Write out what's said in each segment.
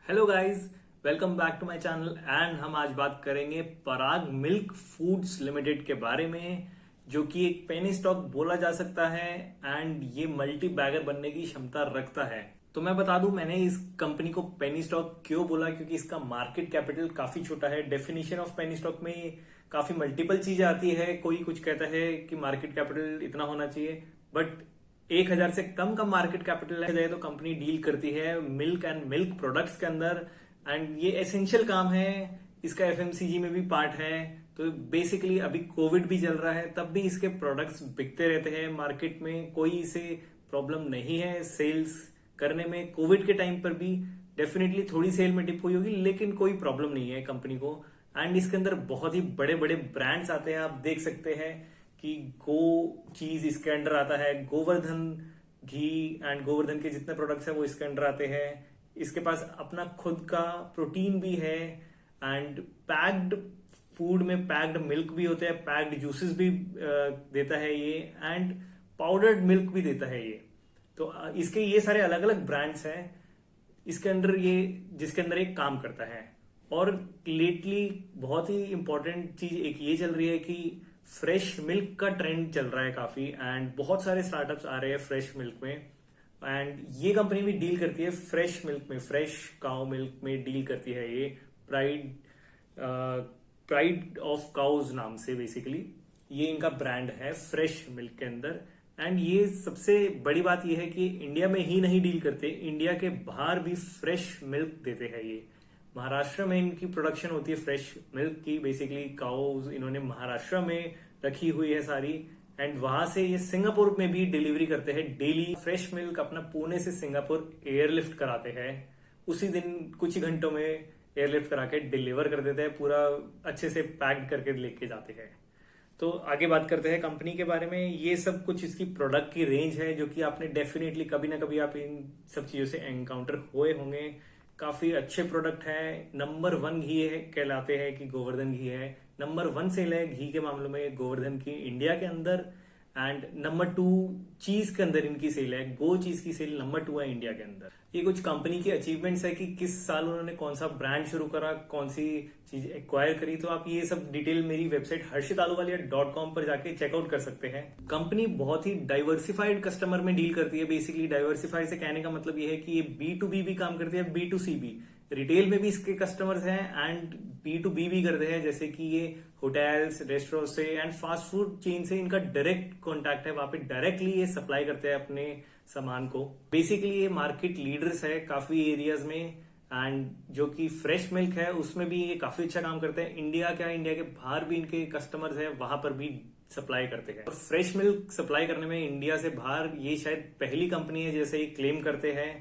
Hello guys, welcome back to my channel and हम आज बात करेंगे पराग मिल्क फूड्स लिमिटेड के बारे में, जो कि एक पेनी स्टॉक बोला जा सकता है एंड ये मल्टी बैगर बनने की क्षमता रखता है। तो मैं बता दूं, मैंने इस कंपनी को पेनी स्टॉक क्यों बोला, क्योंकि इसका मार्केट कैपिटल काफी छोटा है। डेफिनेशन ऑफ पेनी स्टॉक में काफी मल्टीपल चीजें आती है। कोई कुछ कहता है कि मार्केट कैपिटल इतना होना चाहिए, बट 1,000 से कम का मार्केट कैपिटल है तो कंपनी डील करती है मिल्क एंड मिल्क प्रोडक्ट्स के अंदर, एंड ये एसेंशियल काम है। इसका एफएमसीजी में भी पार्ट है। तो बेसिकली अभी कोविड भी चल रहा है, तब भी इसके प्रोडक्ट्स बिकते रहते हैं मार्केट में। कोई इसे प्रॉब्लम नहीं है सेल्स करने में। कोविड के टाइम पर भी डेफिनेटली थोड़ी सेल में डिप हुई होगी, लेकिन कोई प्रॉब्लम नहीं है कंपनी को। एंड इसके अंदर बहुत ही बड़े बड़े ब्रांड्स आते हैं। आप देख सकते हैं कि गो चीज इसके अंडर आता है, गोवर्धन घी एंड गोवर्धन के जितने प्रोडक्ट्स हैं वो इसके अंडर आते हैं। इसके पास अपना खुद का प्रोटीन भी है एंड पैक्ड फूड में पैक्ड मिल्क भी होते हैं, पैक्ड जूसेस भी देता है ये, एंड पाउडर्ड मिल्क भी देता है ये। तो इसके ये सारे अलग अलग ब्रांड्स हैं इसके अंदर, ये जिसके अंदर एक काम करता है। और लेटली बहुत ही इंपॉर्टेंट चीज एक ये चल रही है कि फ्रेश मिल्क का ट्रेंड चल रहा है काफी, एंड बहुत सारे स्टार्टअप्स आ रहे हैं फ्रेश मिल्क में। एंड ये कंपनी भी डील करती है फ्रेश मिल्क में, फ्रेश काउ मिल्क में डील करती है ये। प्राइड ऑफ काउज नाम से बेसिकली ये इनका ब्रांड है फ्रेश मिल्क के अंदर। एंड ये सबसे बड़ी बात ये है कि इंडिया में ही नहीं डील करते, इंडिया के बाहर भी फ्रेश मिल्क देते हैं ये। महाराष्ट्र में इनकी प्रोडक्शन होती है फ्रेश मिल्क की। बेसिकली काउज इन्होंने महाराष्ट्र में रखी हुई है सारी, एंड वहां से ये सिंगापुर में भी डिलीवरी करते हैं डेली। फ्रेश मिल्क अपना पुणे से सिंगापुर एयरलिफ्ट कराते हैं, उसी दिन कुछ ही घंटों में एयरलिफ्ट करा के डिलीवर कर देते हैं, पूरा अच्छे से पैक्ड करके लेके जाते हैं। तो आगे बात करते हैं कंपनी के बारे में। ये सब कुछ इसकी प्रोडक्ट की रेंज है, जो कि आपने डेफिनेटली कभी ना कभी आप इन सब चीजों से एनकाउंटर हुए होंगे। काफी अच्छे प्रोडक्ट है। नंबर 1 घी है कहलाते हैं कि गोवर्धन घी है। नंबर 1 सेल है घी के मामलों में गोवर्धन की इंडिया के अंदर, एंड नंबर 2 चीज के अंदर इनकी सेल है। गो चीज की सेल नंबर 2 है इंडिया के अंदर। ये कुछ कंपनी की अचीवमेंट्स है कि किस साल उन्होंने कौन सा ब्रांड शुरू करा, कौन सी चीज एक्वायर करी। तो आप ये सब डिटेल मेरी वेबसाइट harshitaluwalia.com पर जाके चेकआउट कर सकते हैं। कंपनी बहुत ही डाइवर्सिफाइड कस्टमर में डील करती है। बेसिकली डाइवर्सिफाई से कहने का मतलब ये है कि ये B2B भी काम करती है, B2C भी। रिटेल में भी इसके कस्टमर्स हैं एंड B2B भी करते हैं, जैसे कि ये होटल्स, रेस्टोरेंट से एंड फास्ट फूड चेन से इनका डायरेक्ट कॉन्टैक्ट है। वहां पे डायरेक्टली ये सप्लाई करते हैं अपने सामान को। बेसिकली ये मार्केट लीडर्स है काफी एरियाज में, एंड जो कि फ्रेश मिल्क है उसमें भी ये काफी अच्छा काम करते हैं। इंडिया के बाहर भी इनके कस्टमर्स है, वहां पर भी सप्लाई करते हैं। और फ्रेश मिल्क सप्लाई करने में इंडिया से बाहर ये शायद पहली कंपनी है जैसे ये क्लेम करते हैं।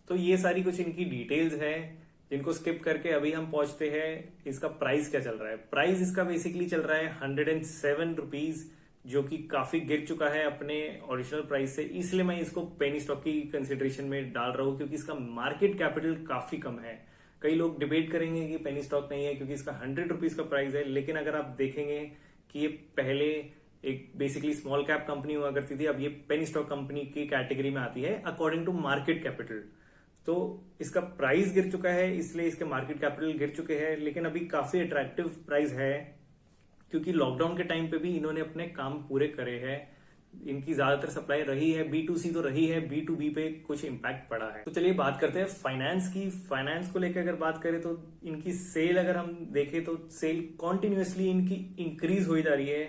तो ये सारी कुछ इनकी डिटेल्स है, जिनको स्किप करके अभी हम पहुंचते हैं इसका प्राइस क्या चल रहा है। प्राइस इसका बेसिकली चल रहा है 107 रुपीज, जो कि काफी गिर चुका है अपने ओरिजिनल प्राइस से। इसलिए मैं इसको पेनी स्टॉक की कंसिडरेशन में डाल रहा हूं, क्योंकि इसका मार्केट कैपिटल काफी कम है। कई लोग डिबेट करेंगे कि पेनी स्टॉक नहीं है क्योंकि इसका 100 रुपीज का प्राइस है, लेकिन अगर आप देखेंगे कि ये पहले एक बेसिकली स्मॉल कैप कंपनी हुआ करती थी, अब ये पेनी स्टॉक कंपनी की कैटेगरी में आती है अकॉर्डिंग टू मार्केट कैपिटल। तो इसका प्राइस गिर चुका है, इसलिए इसके मार्केट कैपिटल गिर चुके हैं, लेकिन अभी काफी अट्रैक्टिव प्राइस है, क्योंकि लॉकडाउन के टाइम पे भी इन्होंने अपने काम पूरे करे हैं। इनकी ज्यादातर सप्लाई रही है, B2C तो रही है, B2B पे कुछ इम्पैक्ट पड़ा है। तो चलिए बात करते हैं फाइनेंस की। फाइनेंस को लेकर अगर बात करें तो इनकी सेल अगर हम देखें तो सेल कॉन्टिन्यूसली इनकी इंक्रीज हो जा रही है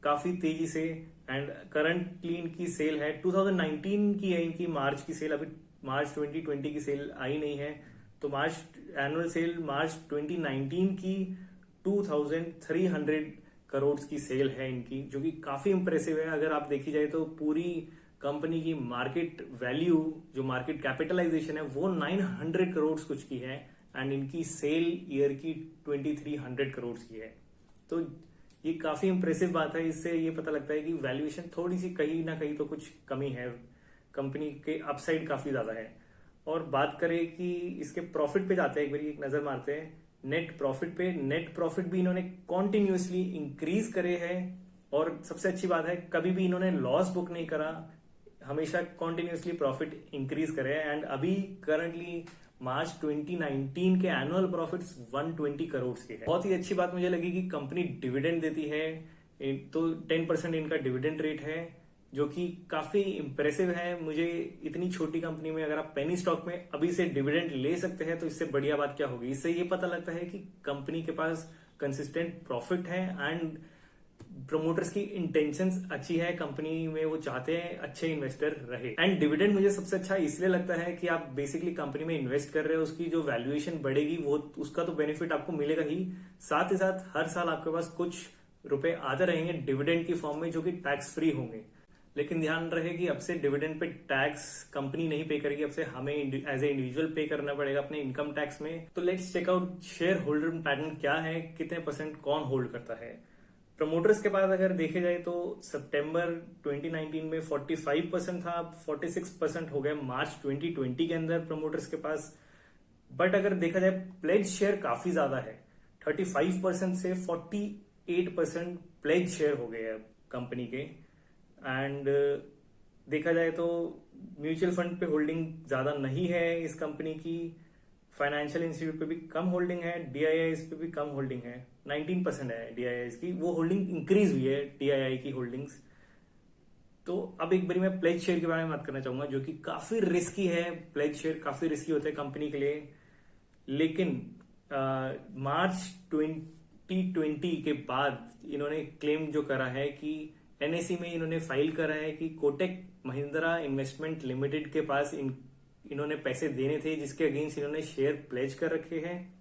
काफी तेजी से, एंड करंटली इनकी सेल है 2019 की है इनकी मार्च की सेल। अभी मार्च 2020 की सेल आई नहीं है, तो मार्च एनुअल सेल मार्च 2019 की 2300 करोड़ की सेल है इनकी, जो कि काफी इंप्रेसिव है। अगर आप देखी जाए तो पूरी कंपनी की मार्केट वैल्यू, जो मार्केट कैपिटलाइजेशन है, वो 900 करोड़ कुछ की है, एंड इनकी सेल ईयर की 2300 करोड़ की है। तो ये काफी इंप्रेसिव बात है। इससे ये पता लगता है कि वैल्यूएशन थोड़ी सी कहीं ना कहीं तो कुछ कमी है, कंपनी के अपसाइड काफी ज्यादा है। और बात करें कि इसके प्रॉफिट पे जाते हैं, एक बार एक नजर मारते हैं नेट प्रॉफिट पे। नेट प्रॉफिट भी इन्होंने कॉन्टिन्यूसली इंक्रीज करे हैं, और सबसे अच्छी बात है कभी भी इन्होंने लॉस बुक नहीं करा, हमेशा कॉन्टिन्यूसली प्रॉफिट इंक्रीज करे। एंड अभी करंटली मार्च 2019 के एनुअल प्रॉफिट्स 120 करोड़ के है। बहुत ही अच्छी बात मुझे लगी कि कंपनी डिविडेंड देती है, तो 10% इनका डिविडेंड रेट है, जो कि काफी इंप्रेसिव है। मुझे इतनी छोटी कंपनी में अगर आप पेनी स्टॉक में अभी से डिविडेंड ले सकते हैं तो इससे बढ़िया बात क्या होगी। इससे ये पता लगता है कि कंपनी के पास कंसिस्टेंट प्रॉफिट है एंड प्रमोटर्स की इंटेंशंस अच्छी है, कंपनी में वो चाहते हैं अच्छे इन्वेस्टर रहे। एंड डिविडेंड मुझे सबसे अच्छा इसलिए लगता है कि आप बेसिकली कंपनी में इन्वेस्ट कर रहे हो, उसकी जो वैल्यूएशन बढ़ेगी वो उसका तो बेनिफिट आपको मिलेगा ही साथ हर साल आपके पास कुछ रुपए आते रहेंगे डिविडेंड की फॉर्म में, जो कि टैक्स फ्री होंगे। लेकिन ध्यान रहे कि अब से डिविडेंड पे टैक्स कंपनी नहीं पे करेगी, अब से हमें एज ए इंडिविजुअल पे करना पड़ेगा अपने इनकम टैक्स में। तो let's check out shareholder pattern क्या है, कितने परसेंट कौन होल्ड करता है। प्रमोटर्स के पास अगर देखे जाए तो सितंबर 2019 में 45% था, 46% हो गया मार्च 2020 के अंदर प्रमोटर्स के पास। बट अगर देखा जाए प्लेज शेयर काफी ज्यादा है, 35% से 48% प्लेज शेयर हो गए हैं कंपनी के। एंड देखा जाए तो म्यूचुअल फंड पे होल्डिंग ज्यादा नहीं है इस कंपनी की, फाइनेंशियल इंस्टीट्यूट पे भी कम होल्डिंग है, डीआईआईज पे भी कम होल्डिंग है, 19% है डीआईआईज की, वो होल्डिंग इंक्रीज हुई है डीआईआई की होल्डिंग्स। तो अब एक बारी मैं प्लेज शेयर के बारे में बात करना चाहूंगा, जो कि काफी रिस्की है। प्लेज शेयर काफी रिस्की होते हैं कंपनी के लिए, लेकिन मार्च 2020 के बाद इन्होंने क्लेम जो करा है कि एनएसई में इन्होंने फाइल करा है कि कोटक महिंद्रा इन्वेस्टमेंट लिमिटेड के पास इन्होंने पैसे देने थे, जिसके अगेंस्ट इन्होंने शेयर प्लेज कर रखे हैं।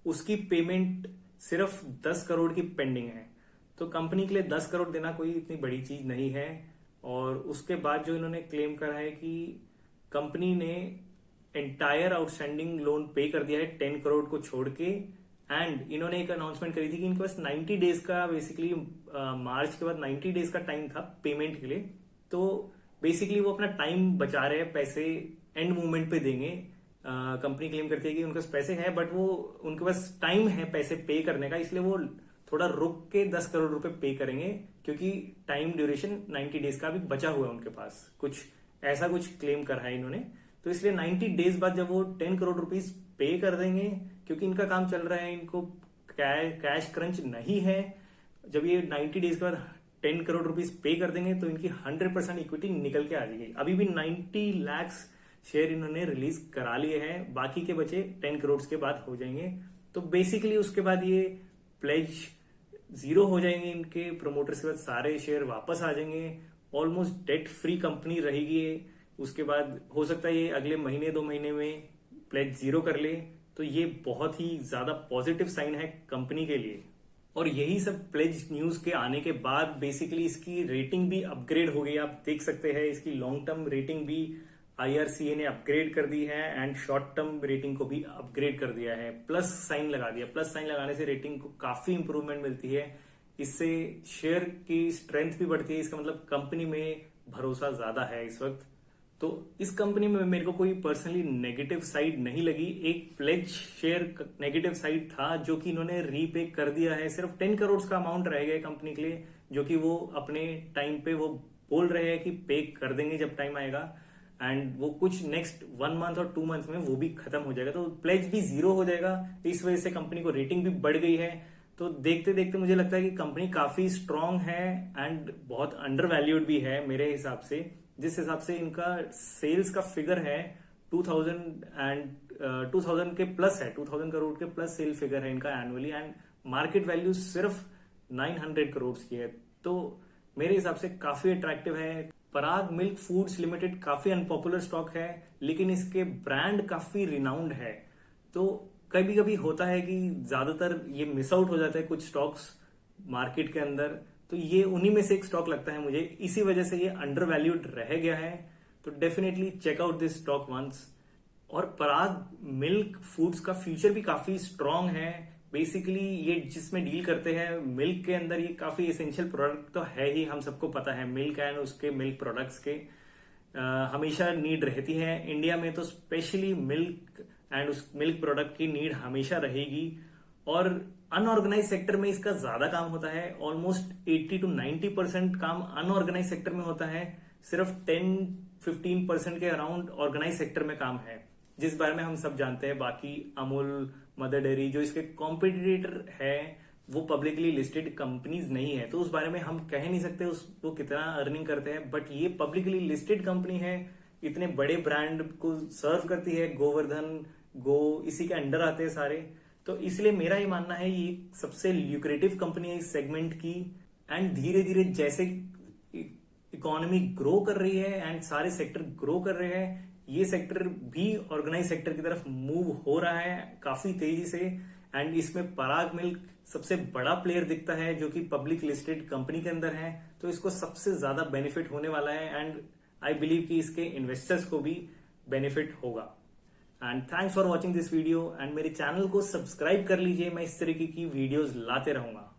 उसकी पेमेंट सिर्फ 10 करोड़ की पेंडिंग है। तो कंपनी के लिए 10 करोड़ देना कोई इतनी बड़ी चीज नहीं है। और उसके बाद जो इन्होंने क्लेम करा है कि कंपनी ने एंटायर आउटस्टैंडिंग लोन पे कर दिया है 10 करोड़ को छोड़ के। एंड इन्होंने एक अनाउंसमेंट करी थी कि इनके पास 90 डेज का बेसिकली मार्च के बाद 90 डेज का टाइम था पेमेंट के लिए। तो बेसिकली वो अपना टाइम बचा रहे हैं, पैसे एंड मूवमेंट पे देंगे। कंपनी क्लेम करती है कि उनके पास पैसे हैं, बट वो उनके पास टाइम है पैसे पे करने का, इसलिए वो थोड़ा रुक के 10 करोड़ रुपए पे करेंगे, क्योंकि टाइम ड्यूरेशन 90 डेज का अभी बचा हुआ है उनके पास, कुछ ऐसा कुछ क्लेम करा है इन्होंने। तो इसलिए 90 डेज बाद जब वो 10 करोड़ रुपीज पे कर देंगे, क्योंकि इनका काम चल रहा है, इनको कैश क्रंच नहीं है, जब ये 90 डेज के बाद 10 करोड़ रुपीज पे कर देंगे तो इनकी 100% इक्विटी निकल के आ जाएगी। अभी भी 90 लाख शेयर इन्होंने रिलीज करा लिए हैं, बाकी के बचे 10 करोड़ के बाद हो जाएंगे। तो बेसिकली उसके बाद ये प्लेज जीरो हो जाएंगे, इनके प्रमोटर्स के बाद सारे शेयर वापस आ जाएंगे, ऑलमोस्ट डेट फ्री कंपनी रहेगी। उसके बाद हो सकता है ये अगले महीने 2 महीने में प्लेज जीरो कर ले, तो ये बहुत ही ज्यादा पॉजिटिव साइन है कंपनी के लिए। और यही सब प्लेज न्यूज के आने के बाद बेसिकली इसकी रेटिंग भी अपग्रेड हो गई। आप देख सकते हैं इसकी लॉन्ग टर्म रेटिंग भी आईआरसीए ने अपग्रेड कर दी है एंड शॉर्ट टर्म रेटिंग को भी अपग्रेड कर दिया है, प्लस साइन लगा दिया। प्लस साइन लगाने से रेटिंग को काफी इंप्रूवमेंट मिलती है, इससे शेयर की स्ट्रेंथ भी बढ़ती है, इसका मतलब कंपनी में भरोसा ज्यादा है इस वक्त। तो इस कंपनी में मेरे को कोई पर्सनली नेगेटिव साइड नहीं लगी। एक प्लेज शेयर नेगेटिव साइड था जो कि इन्होंने रीपे कर दिया है, सिर्फ 10 करोड़ का अमाउंट रह गया कंपनी के लिए, जो कि वो अपने टाइम पे वो बोल रहे हैं कि पे कर देंगे जब टाइम आएगा, एंड वो कुछ नेक्स्ट 1 मंथ और 2 मंथ में वो भी खत्म हो जाएगा, तो प्लेज भी जीरो हो जाएगा। इस वजह से कंपनी को रेटिंग भी बढ़ गई है। तो देखते देखते मुझे लगता है कि कंपनी काफी स्ट्रांग है एंड बहुत अंडर वैल्यूड भी है मेरे हिसाब से। जिस हिसाब से इनका सेल्स का फिगर है 2000 के प्लस है, 2000 करोड़ के प्लस सेल फिगर है इनका एनुअली, एंड मार्केट वैल्यू सिर्फ 900 करोड़ की है। तो मेरे हिसाब से काफी अट्रैक्टिव है। पराग मिल्क फूड्स लिमिटेड काफी अनपॉपुलर स्टॉक है, लेकिन इसके ब्रांड काफी रिनाउंड है। तो कभी कभी होता है कि ज्यादातर ये मिस आउट हो जाता है कुछ स्टॉक्स मार्केट के अंदर, तो ये उन्हीं में से एक स्टॉक लगता है मुझे, इसी वजह से ये अंडर वैल्यूड रह गया है। तो definitely check out this stock once. और पराग मिल्क फूड्स का फ्यूचर भी काफी स्ट्रांग है। बेसिकली ये जिसमें डील करते हैं मिल्क के अंदर, ये काफी एसेंशियल प्रोडक्ट तो है ही, हम सबको पता है मिल्क एंड उसके मिल्क प्रोडक्ट्स के हमेशा नीड रहती है। इंडिया में तो स्पेशली मिल्क एंड उस मिल्क प्रोडक्ट की नीड हमेशा रहेगी। और अनऑर्गेनाइज सेक्टर में इसका ज्यादा काम होता है, ऑलमोस्ट 80 to 90% काम अनऑर्गेनाइज सेक्टर में होता है, सिर्फ 10-15% के अराउंड ऑर्गेनाइज सेक्टर में काम है। जिस बारे में हम सब जानते हैं। बाकी अमूल, मदर डेयरी जो इसके कॉम्पिटिटर है वो पब्लिकली लिस्टेड कंपनीज नहीं है, तो उस बारे में हम कह नहीं सकते वो कितना अर्निंग करते हैं। बट ये पब्लिकली लिस्टेड कंपनी है, इतने बड़े ब्रांड को सर्व करती है। गोवर्धन, गो इसी के अंडर आते हैं सारे। तो इसलिए मेरा ये मानना है ये सबसे ल्यूक्रेटिव कंपनी है इस सेगमेंट की। एंड धीरे धीरे जैसे इकोनॉमी ग्रो कर रही है एंड सारे सेक्टर ग्रो कर रहे हैं, ये सेक्टर भी ऑर्गेनाइज सेक्टर की तरफ मूव हो रहा है काफी तेजी से। एंड इसमें पराग मिल्क सबसे बड़ा प्लेयर दिखता है जो कि पब्लिक लिस्टेड कंपनी के अंदर है, तो इसको सबसे ज्यादा बेनिफिट होने वाला है। एंड आई बिलीव कि इसके इन्वेस्टर्स को भी बेनिफिट होगा। And thanks for watching this video and मेरे चैनल को सब्सक्राइब कर लीजिए, मैं इस तरीके की वीडियोस लाते रहूंगा।